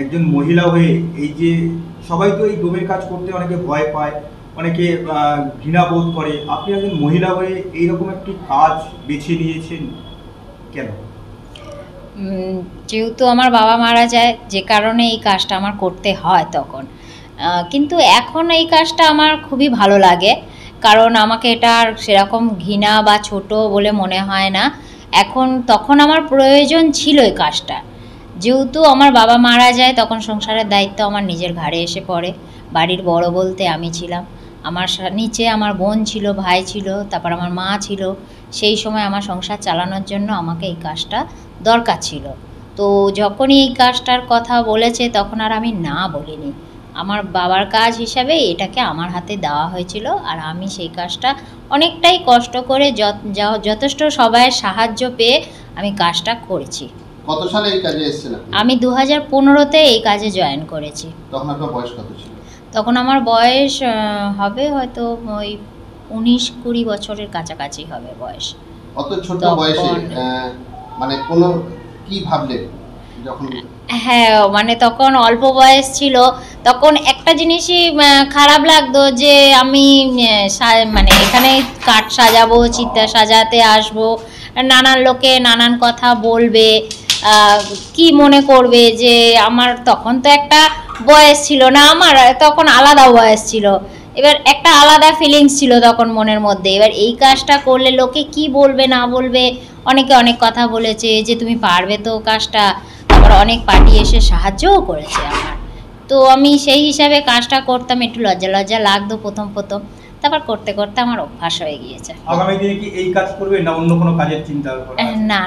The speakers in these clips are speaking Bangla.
একজন মহিলা হয়ে এই যে সবাই তো এই ডোমের কাজ করতে অনেকে ভয় পায়, অনেকে ঘৃণা বোধ করে, আপনি একজন মহিলা হয়ে এইরকম একটি কাজ বেছে নিয়েছেন কেন? যেহেতু আমার বাবা মারা যায়, যে কারণে এই কাজটা আমার করতে হয় তখন। কিন্তু এখন এই কাজটা আমার খুবই ভালো লাগে, কারণ আমাকে এটা আর সেরকম ঘৃণা বা ছোট বলে মনে হয় না। তখন আমার প্রয়োজন ছিল এই কাজটা। যেহেতু আমার বাবা মারা যায়, তখন সংসারের দায়িত্ব আমার নিজের ঘাড়ে এসে পড়ে। বাড়ির বড় বলতে আমি ছিলাম, আমার নিচে আমার বোন ছিল, ভাই ছিল, তারপর আমার মা ছিল। সেই সময় আমার সংসার চালানোর জন্য আমাকে এই কাজটা দরকার ছিল। তো যখনই এই কাজটার কথা বলেছে, তখন আর আমি না বলিনি। আমার বাবার কাজ হিসাবে এটাকে আমার হাতে দেওয়া হয়েছিল, আর আমি সেই কাজটা অনেকটাই কষ্ট করে যথেষ্ট সবাইয়ের সাহায্য পেয়ে আমি কাজটা করেছি। কত সালে এই কাজে এসেছিলেন? আমি 2015-তে এই কাজে জয়েন করেছি। তখন আপনার বয়স কত ছিল? তখন আমার বয়স হবে হয়তো ওই 19-20 বছরের কাছাকাছি হবে বয়স। অত ছোট বয়সে মানে কোনো কি ভাবলেন যখন? হ্যাঁ, মানে তখন অল্প বয়স ছিল। তখন একটা জিনিসই খারাপ লাগতো, যে আমি মানে এখানে কাঠ সাজাবো, চিত্রা সাজাতে আসবো, নানান লোকে নানান কথা বলবে, কি মনে করবে, যে আমার তখন তো একটা বয়স ছিল না, আমার তখন আলাদা বয়স ছিল। এবার একটা আলাদা ফিলিংস ছিল তখন মনের মধ্যে। এবার এই কাজটা করলে লোকে কি বলবে না বলবে, অনেকে অনেক কথা বলেছে যে তুমি পারবে তো কাজটা। আবার অনেক পার্টি এসে সাহায্যও করেছে আমার। তো আমি সেই হিসাবে কাজটা করতাম, একটু লজ্জা লজ্জা লাগতো প্রথম, তারপর করতে করতে আমার অভ্যাস হয়ে গিয়েছে। আগামী দিনে কি এই কাজ করবেন না অন্য কোনো কাজের চিন্তা? না,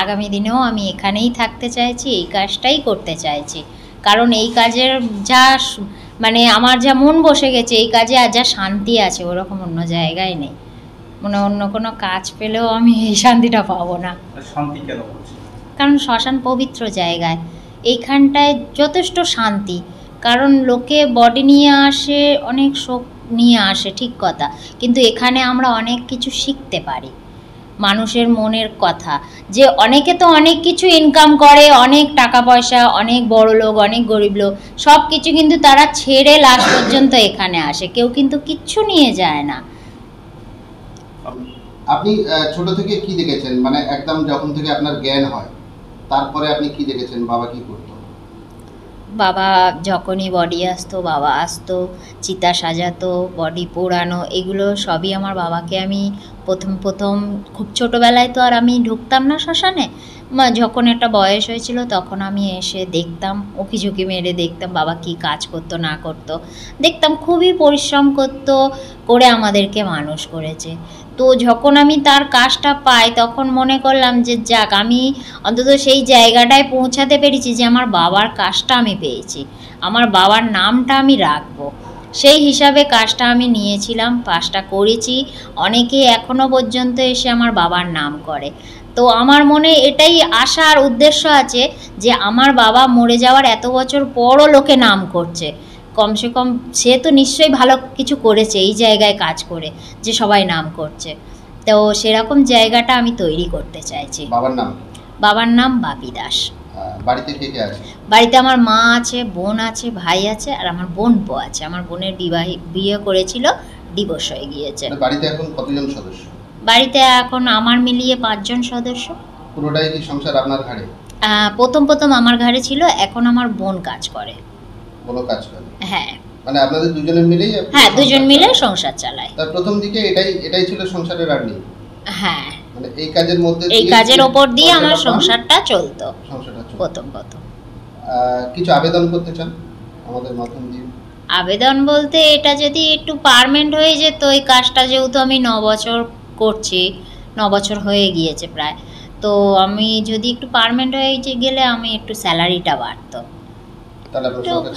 আগামী দিনেও আমি এখানেই থাকতে চাইছি, এই কাজটাই করতে চাইছি। কারণ এই কাজের মানে আমার যা মন বসে গেছে এই কাজে, আর যা শান্তি আছে ওরকম অন্য জায়গায় নেই। অন্য কোনো কাজ পেলেও আমি এই শান্তিটা পাবো না। শান্তি কেন বলছি? কারণ শ্মশান পবিত্র জায়গায়, এইখানটায় যথেষ্ট শান্তি। কারণ লোকে বডি নিয়ে আসে, অনেক শোক নিয়ে আসে, ঠিক কথা, কিন্তু এখানে আমরা অনেক কিছু শিখতে পারি মানুষের মনের কথা। যে অনেকে তো অনেক কিছু ইনকাম করে, অনেক টাকা পয়সা, অনেক বড় লোক, অনেক গরিব লোক, সব কিছু কিন্তু তারা ছেড়ে লাস্ট পর্যন্ত এখানে আসে, কেউ কিন্তু কিচ্ছু নিয়ে যায় না। আপনি ছোট থেকে কি দেখেছেন, মানে একদম যখন থেকে আপনার জ্ঞান হয় তারপরে আপনি কি দেখেছেন বাবা কি করতো? বাবা যখনই বডি আসতো, বাবা আসতো, চিতা সাজাতো, বডি পোড়ানো, এগুলো সবই আমার বাবাকে আমি প্রথম খুব ছোটোবেলায় তো আর আমি ঢুকতাম না শ্মশানে। যখন একটা বয়স হয়েছিল তখন আমি এসে দেখতাম, উঁকি ঝুঁকি মেরে দেখতাম বাবা কী কাজ করতো না করতো। দেখতাম খুবই পরিশ্রম করে আমাদেরকে মানুষ করেছে। তো যখন আমি তার কাজটা পাই, তখন মনে করলাম যে যাক, আমি অন্তত সেই জায়গাটায় পৌঁছাতে পেরেছি যে আমার বাবার কাজটা আমি পেয়েছি, আমার বাবার নামটা আমি রাখবো। সেই হিসাবে কাজটা আমি নিয়েছিলাম, কাজটা করেছি। অনেকে এখনও পর্যন্ত এসে আমার বাবার নাম করে। তো আমার মনে এটাই আশা আর উদ্দেশ্য আছে যে আমার বাবা মরে যাওয়ার এত বছর পরও লোকে নাম করছে, কমসে কম সে তো নিশ্চয়ই ভালো কিছু করেছে এই জায়গায় কাজ করে, যে সবাই নাম করছে। তো সেরকম জায়গাটা আমি তৈরি করতে চাইছি। বাবার নাম বাপি দাস। বাড়িতে কে কে আছে? বাড়িতে আমার মা আছে, বোন আছে, ভাই আছে, আর আমার বোনপো আছে। আমার বোনের বিয়ে করেছিল, ডিভোর্স হয়ে গিয়েছে। বাড়িতে এখন কতজন সদস্য? বাড়িতে এখন আমার মিলিয়ে 5 জন সদস্য। পুরোটাই কি সংসার আপনার ঘাড়ে? প্রথম আমার ঘাড়ে ছিল, এখন আমার বোন কাজ করে। বড় কাজ করে? হ্যাঁ। মানে আপনাদের দুজনের মিলেই? হ্যাঁ, দুজন মিলে সংসার চালায়। তার প্রথম দিকে এটাই ছিল সংসারের আর্নিং? হ্যাঁ, মানে এই কাজের মধ্যে, এই কাজের ওপর দিয়ে আমার সংসারটা চলতো প্রথম। কিছু আবেদন করতে চান আমাদের মাধ্যম দিয়ে? আবেদন বলতে, এটা যদি একটু পার্মানেন্ট হয়ে যেত এই কাজটা, যেহেতু আমি 9 বছর করছি, 9 বছর হয়ে গিয়েছে প্রায়, তো আমি যদি একটু পার্মানেন্ট হয়ে গেলে আমি একটু স্যালারিটা বাড়তো,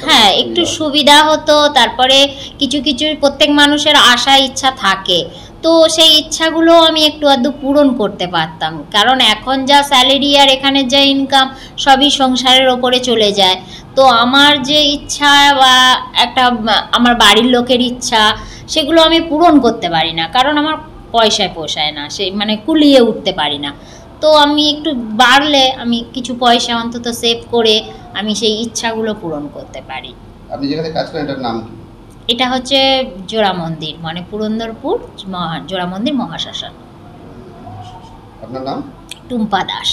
হ্যাঁ একটু সুবিধা হতো। তারপরে কিছু প্রত্যেক মানুষের আশা ইচ্ছা থাকে, তো সেই ইচ্ছাগুলো আমি একটু আধটু পূরণ করতে পারতাম। কারণ এখন যা স্যালারি আর এখানে যা ইনকাম, সবই সংসারের ওপরে চলে যায়। তো আমার যে ইচ্ছা বা একটা আমার বাড়ির লোকের ইচ্ছা, সেগুলো আমি পূরণ করতে পারি না, কারণ আমার পয়সায় পোষায় না, সেই মানে কুলিয়ে উঠতে পারি না। তো আমি একটু বাড়লে আমি কিছু পয়সা অন্তত সেভ করে আমি সেই ইচ্ছাগুলো পূরণ করতে পারি। আপনি যেখানে কাজ করেন এটার নাম কি? এটা হচ্ছে জোড়া মন্দির, মানে পুরন্দরপুর জোড়া মন্দির মহাশ্মশান। আপনার নাম? টুম্পা দাস।